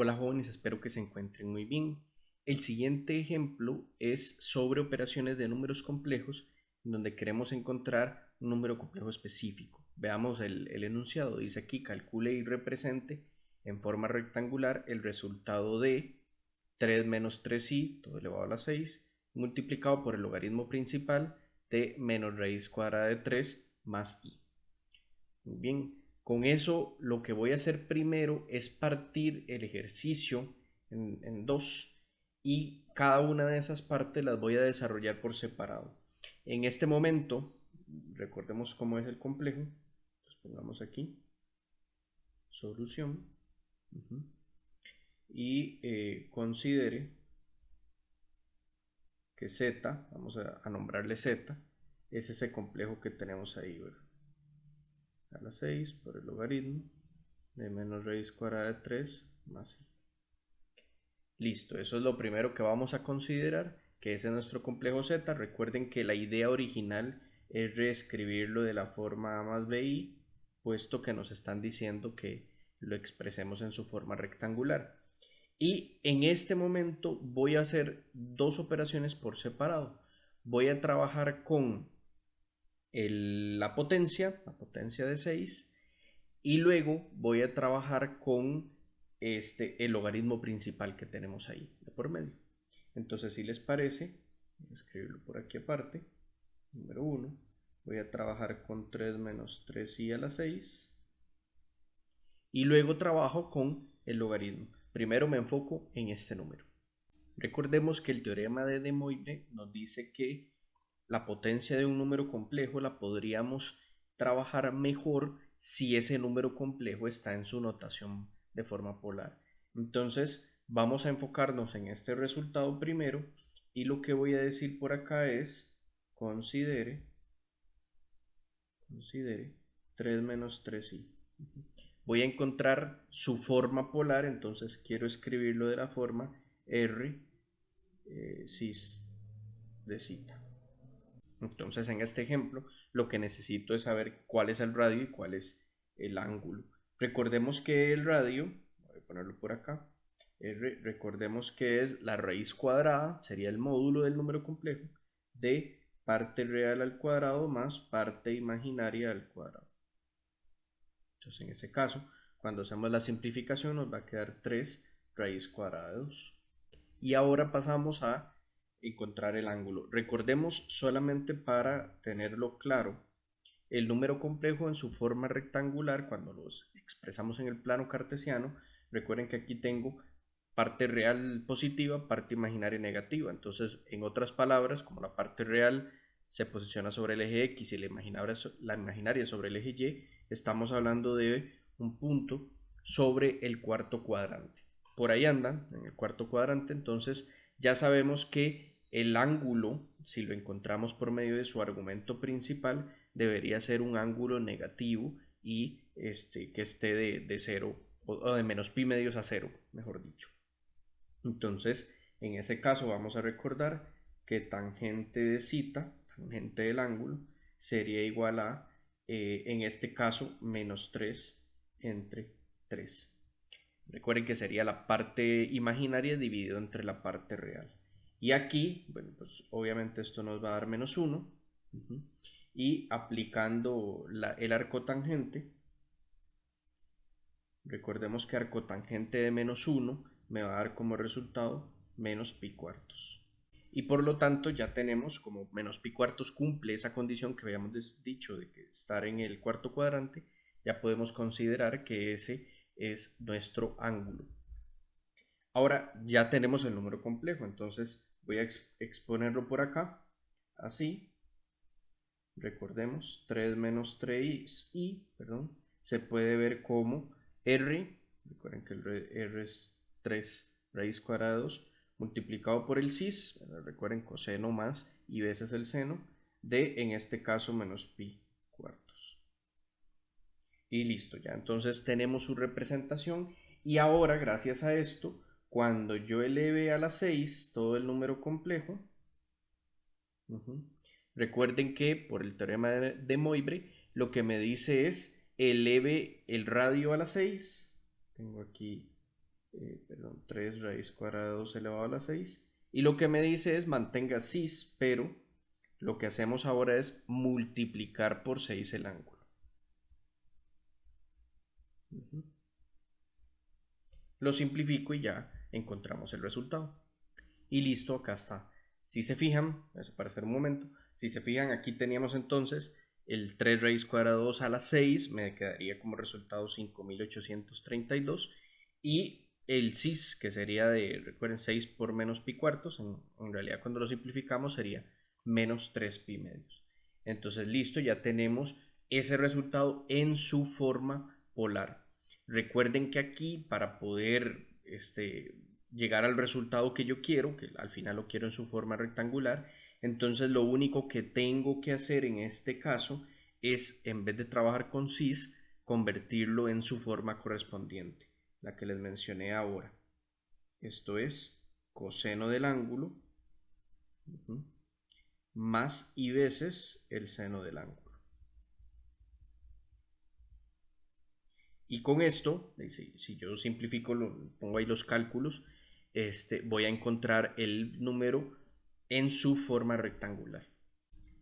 Hola jóvenes, espero que se encuentren muy bien. El siguiente ejemplo es sobre operaciones de números complejos, en donde queremos encontrar un número complejo específico. Veamos el enunciado. Dice aquí: calcule y represente en forma rectangular el resultado de 3 menos 3i, todo elevado a la 6, multiplicado por el logaritmo principal de menos raíz cuadrada de 3 más i. Muy bien, con eso lo que voy a hacer primero es partir el ejercicio en dos, y cada una de esas partes las voy a desarrollar por separado. En este momento, recordemos cómo es el complejo. Entonces pongamos aquí solución. Y considere que z, vamos a nombrarle z, es ese complejo que tenemos ahí, ¿verdad? A la 6 por el logaritmo de menos raíz cuadrada de 3 más i. Listo, eso es lo primero que vamos a considerar, que ese es nuestro complejo z. Recuerden que la idea original es reescribirlo de la forma a más bi, puesto que nos están diciendo que lo expresemos en su forma rectangular. Y en este momento voy a hacer dos operaciones por separado. Voy a trabajar con la potencia de 6, y luego voy a trabajar con el logaritmo principal que tenemos ahí de por medio. Entonces, si les parece, voy a escribirlo por aquí aparte. Número 1, voy a trabajar con 3 menos 3i a la 6, y luego trabajo con el logaritmo. Primero me enfoco en este número. Recordemos que el teorema de De Moivre nos dice que la potencia de un número complejo la podríamos trabajar mejor si ese número complejo está en su notación de forma polar. Entonces vamos a enfocarnos en este resultado primero, y lo que voy a decir por acá es considere 3 menos 3i. Voy a encontrar su forma polar, entonces quiero escribirlo de la forma r cis de cita. Entonces, en este ejemplo, lo que necesito es saber cuál es el radio y cuál es el ángulo. Recordemos que el radio, voy a ponerlo por acá, recordemos que es la raíz cuadrada, sería el módulo del número complejo, de parte real al cuadrado más parte imaginaria al cuadrado. Entonces, en ese caso, cuando hacemos la simplificación, nos va a quedar 3 raíz cuadrada de 2. Y ahora pasamos a encontrar el ángulo. Recordemos, solamente para tenerlo claro, el número complejo en su forma rectangular, cuando los expresamos en el plano cartesiano, recuerden que aquí tengo parte real positiva, parte imaginaria negativa. Entonces, en otras palabras, como la parte real se posiciona sobre el eje X y la imaginaria sobre el eje Y, estamos hablando de un punto sobre el cuarto cuadrante. Por ahí andan, en el cuarto cuadrante. Entonces ya sabemos que el ángulo, si lo encontramos por medio de su argumento principal, debería ser un ángulo negativo, y que esté de 0 o de menos pi medios a 0, mejor dicho. Entonces, en ese caso vamos a recordar que tangente de cita, tangente del ángulo, sería igual a, en este caso, menos 3 entre 3. Recuerden que sería la parte imaginaria dividido entre la parte real. Y aquí, bueno, pues obviamente esto nos va a dar menos 1. Y aplicando el arco tangente, recordemos que arcotangente de menos 1 me va a dar como resultado menos pi cuartos. Y por lo tanto ya tenemos, como menos pi cuartos cumple esa condición que habíamos dicho de que estar en el cuarto cuadrante, ya podemos considerar que ese es nuestro ángulo. Ahora ya tenemos el número complejo, entonces voy a exponerlo por acá, así. Recordemos, 3 menos 3i, perdón, se puede ver como r, recuerden que el r es 3 raíz cuadrada de 2, multiplicado por el cis, recuerden coseno más y veces el seno, de, en este caso, menos pi cuartos. Y listo, ya entonces tenemos su representación. Y ahora, gracias a esto, cuando yo eleve a la 6 todo el número complejo, recuerden que por el teorema de Moivre, lo que me dice es eleve el radio a la 6. Tengo aquí perdón, 3 raíz cuadrada de 2 elevado a la 6. Y lo que me dice es mantenga cis, pero lo que hacemos ahora es multiplicar por 6 el ángulo. Lo simplifico y ya encontramos el resultado. Y listo, acá está. Si se fijan, voy a desaparecer un momento. Si se fijan, aquí teníamos entonces el 3 raíz cuadrada de 2 a la 6, me quedaría como resultado 5832. Y el cis, que sería de, recuerden, 6 por menos pi cuartos, en realidad cuando lo simplificamos sería menos 3 pi medios. Entonces, listo, ya tenemos ese resultado en su forma polar. Recuerden que aquí, para poder llegar al resultado que yo quiero, que al final lo quiero en su forma rectangular, entonces lo único que tengo que hacer en este caso es, en vez de trabajar con cis, convertirlo en su forma correspondiente, la que les mencioné ahora. Esto es coseno del ángulo más y veces el seno del ángulo. Y con esto, si yo simplifico, pongo ahí los cálculos, voy a encontrar el número en su forma rectangular.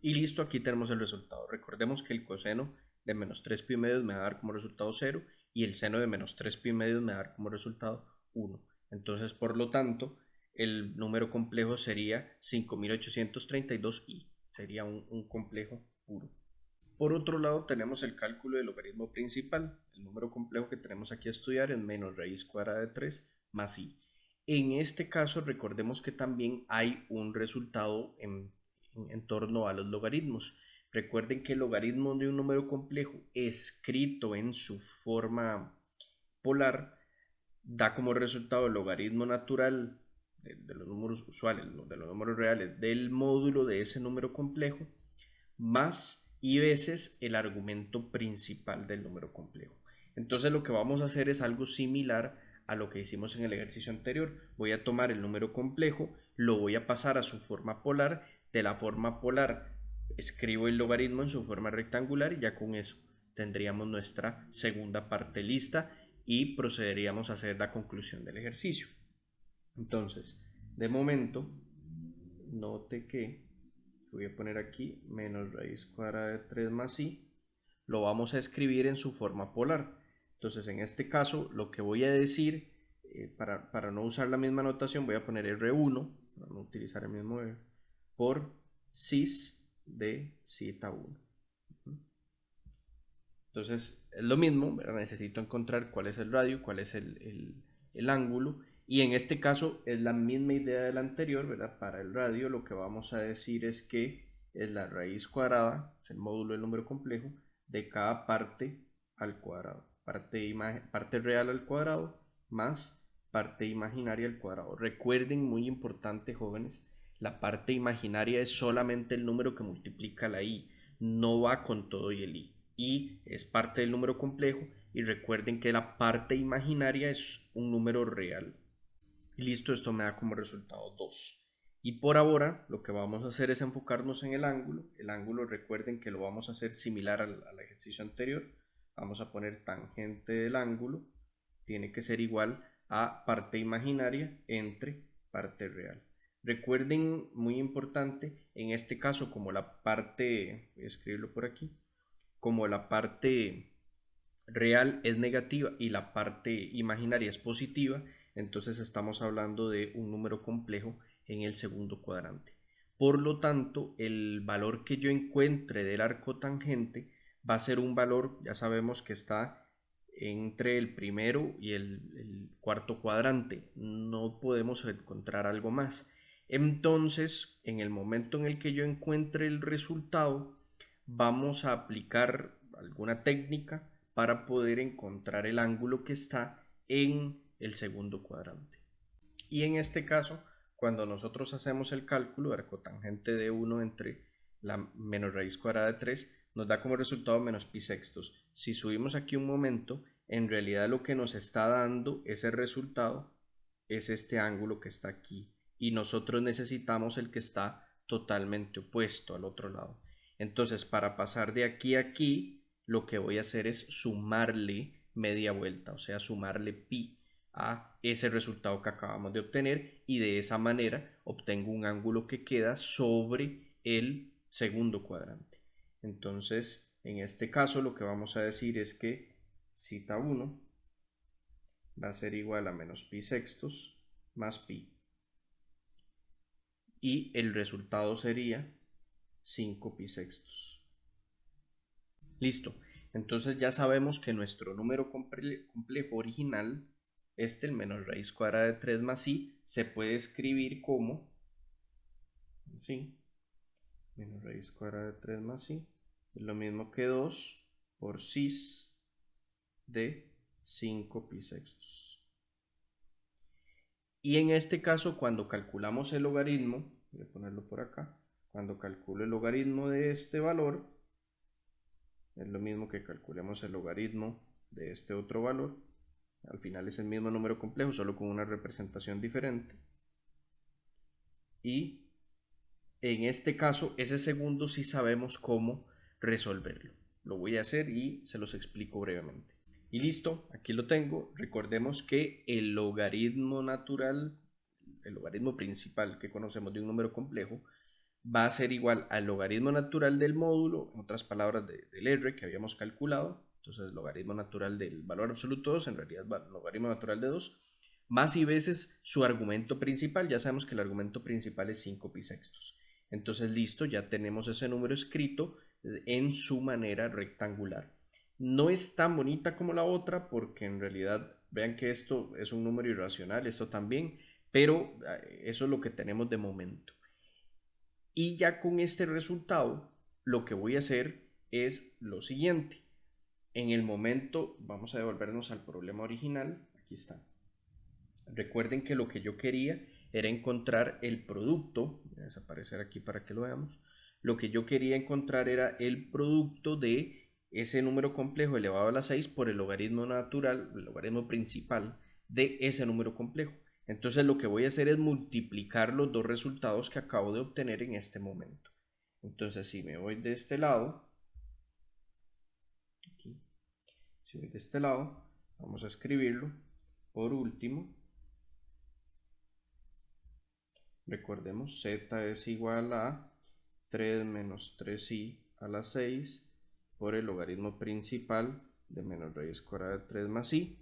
Y listo, aquí tenemos el resultado. Recordemos que el coseno de menos 3 pi medios me va a dar como resultado 0 y el seno de menos 3 pi medios me va a dar como resultado 1. Entonces, por lo tanto, el número complejo sería 5832i. Sería un complejo puro. Por otro lado, tenemos el cálculo del logaritmo principal. El número complejo que tenemos aquí a estudiar es menos raíz cuadrada de 3 más i. En este caso, recordemos que también hay un resultado en torno a los logaritmos. Recuerden que el logaritmo de un número complejo escrito en su forma polar da como resultado el logaritmo natural de los números usuales, de los números reales, del módulo de ese número complejo más y veces el argumento principal del número complejo. Entonces lo que vamos a hacer es algo similar a lo que hicimos en el ejercicio anterior. Voy a tomar el número complejo, lo voy a pasar a su forma polar. De la forma polar escribo el logaritmo en su forma rectangular y ya con eso tendríamos nuestra segunda parte lista y procederíamos a hacer la conclusión del ejercicio. Entonces, de momento, note que voy a poner aquí menos raíz cuadrada de 3 más i, lo vamos a escribir en su forma polar. Entonces, en este caso, lo que voy a decir, para no usar la misma notación, voy a poner R1, para no utilizar el mismo R, por cis de zeta 1. Entonces, es lo mismo, ¿verdad? Necesito encontrar cuál es el radio, cuál es el ángulo, y en este caso es la misma idea de la anterior, ¿verdad? Para el radio lo que vamos a decir es que es la raíz cuadrada, es el módulo del número complejo, de cada parte al cuadrado. Parte real al cuadrado más parte imaginaria al cuadrado. Recuerden, muy importante, jóvenes, la parte imaginaria es solamente el número que multiplica la i, no va con todo y el i. Y es parte del número complejo, y recuerden que la parte imaginaria es un número real. Y listo, esto me da como resultado 2. Y por ahora lo que vamos a hacer es enfocarnos en el ángulo. El ángulo, recuerden que lo vamos a hacer similar al ejercicio anterior. Vamos a poner tangente del ángulo. Tiene que ser igual a parte imaginaria entre parte real. Recuerden, muy importante, en este caso como la parte, voy a escribirlo por aquí, como la parte real es negativa y la parte imaginaria es positiva, entonces estamos hablando de un número complejo en el segundo cuadrante. Por lo tanto, el valor que yo encuentre del arco tangente va a ser un valor, ya sabemos que está entre el primero y el cuarto cuadrante. No podemos encontrar algo más. Entonces, en el momento en el que yo encuentre el resultado, vamos a aplicar alguna técnica para poder encontrar el ángulo que está en el segundo cuadrante. Y en este caso, cuando nosotros hacemos el cálculo de arcotangente de 1 entre la menos raíz cuadrada de 3, nos da como resultado menos pi sextos. Si subimos aquí un momento, en realidad lo que nos está dando ese resultado es este ángulo que está aquí. Y nosotros necesitamos el que está totalmente opuesto al otro lado. Entonces, para pasar de aquí a aquí, lo que voy a hacer es sumarle media vuelta, o sea, sumarle pi. a ese resultado que acabamos de obtener y de esa manera obtengo un ángulo que queda sobre el segundo cuadrante. Entonces, en este caso lo que vamos a decir es que cita 1 va a ser igual a menos pi sextos más pi. Y el resultado sería 5 pi sextos. Listo. Entonces ya sabemos que nuestro número complejo original, el menos raíz cuadrada de 3 más i, se puede escribir como, ¿sí? Menos raíz cuadrada de 3 más i, es lo mismo que 2 por cis de 5 pi sextos. Y en este caso, cuando calculamos el logaritmo, voy a ponerlo por acá, cuando calculo el logaritmo de este valor, es lo mismo que calculemos el logaritmo de este otro valor. Al final es el mismo número complejo, solo con una representación diferente. Y en este caso, ese segundo sí sabemos cómo resolverlo. Lo voy a hacer y se los explico brevemente. Y listo, aquí lo tengo. Recordemos que el logaritmo natural, el logaritmo principal que conocemos de un número complejo, va a ser igual al logaritmo natural del módulo, en otras palabras, del R que habíamos calculado. Entonces, el logaritmo natural del valor absoluto 2, en realidad va el logaritmo natural de 2, más y veces su argumento principal. Ya sabemos que el argumento principal es 5 pi sextos. Entonces, listo, ya tenemos ese número escrito en su manera rectangular. No es tan bonita como la otra porque en realidad, vean que esto es un número irracional, esto también, pero eso es lo que tenemos de momento. Y ya con este resultado, lo que voy a hacer es lo siguiente. En el momento, vamos a devolvernos al problema original. Aquí está. Recuerden que lo que yo quería era encontrar el producto. Voy a desaparecer aquí para que lo veamos. Lo que yo quería encontrar era el producto de ese número complejo elevado a la 6 por el logaritmo natural, el logaritmo principal de ese número complejo. Entonces lo que voy a hacer es multiplicar los dos resultados que acabo de obtener en este momento. Entonces si me voy de este lado, aquí, si voy de este lado, vamos a escribirlo. Por último, recordemos, z es igual a 3 menos 3i a la 6 por el logaritmo principal de menos raíz cuadrada de 3 más i.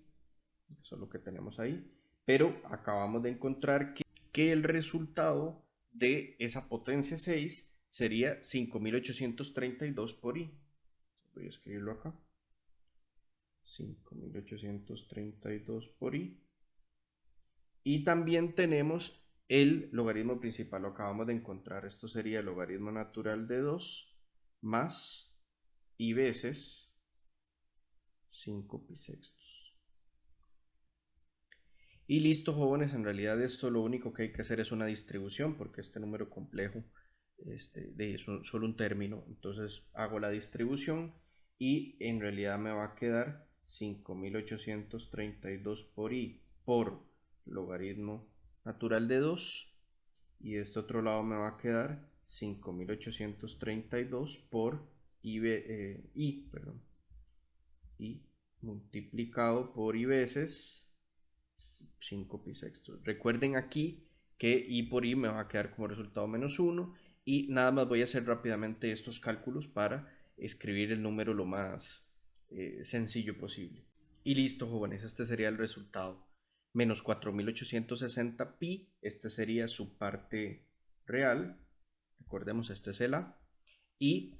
Eso es lo que tenemos ahí. Pero acabamos de encontrar que el resultado de esa potencia 6 sería 5832 por i. Voy a escribirlo acá. 5832 por i. Y también tenemos el logaritmo principal, lo acabamos de encontrar. Esto sería el logaritmo natural de 2 más i veces 5 pi sextos. Y listo, jóvenes, en realidad esto lo único que hay que hacer es una distribución porque este número complejo es solo un término. Entonces hago la distribución y en realidad me va a quedar 5832 por i por logaritmo natural de 2 y de este otro lado me va a quedar 5832 por i multiplicado por i veces 5 pi sextos. Recuerden aquí que i por i me va a quedar como resultado menos 1 y nada más voy a hacer rápidamente estos cálculos para escribir el número lo más sencillo posible. Y listo, jóvenes, este sería el resultado. Menos 4860 pi, este sería su parte real. Recordemos, este es el A. Y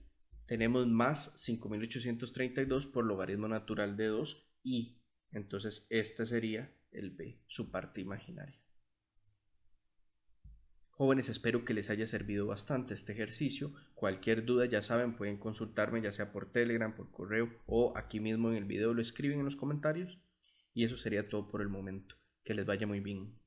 tenemos más 5832 por logaritmo natural de 2 y entonces este sería el B, su parte imaginaria. Jóvenes, espero que les haya servido bastante este ejercicio. Cualquier duda, ya saben, pueden consultarme ya sea por Telegram, por correo o aquí mismo en el video lo escriben en los comentarios. Y eso sería todo por el momento. Que les vaya muy bien.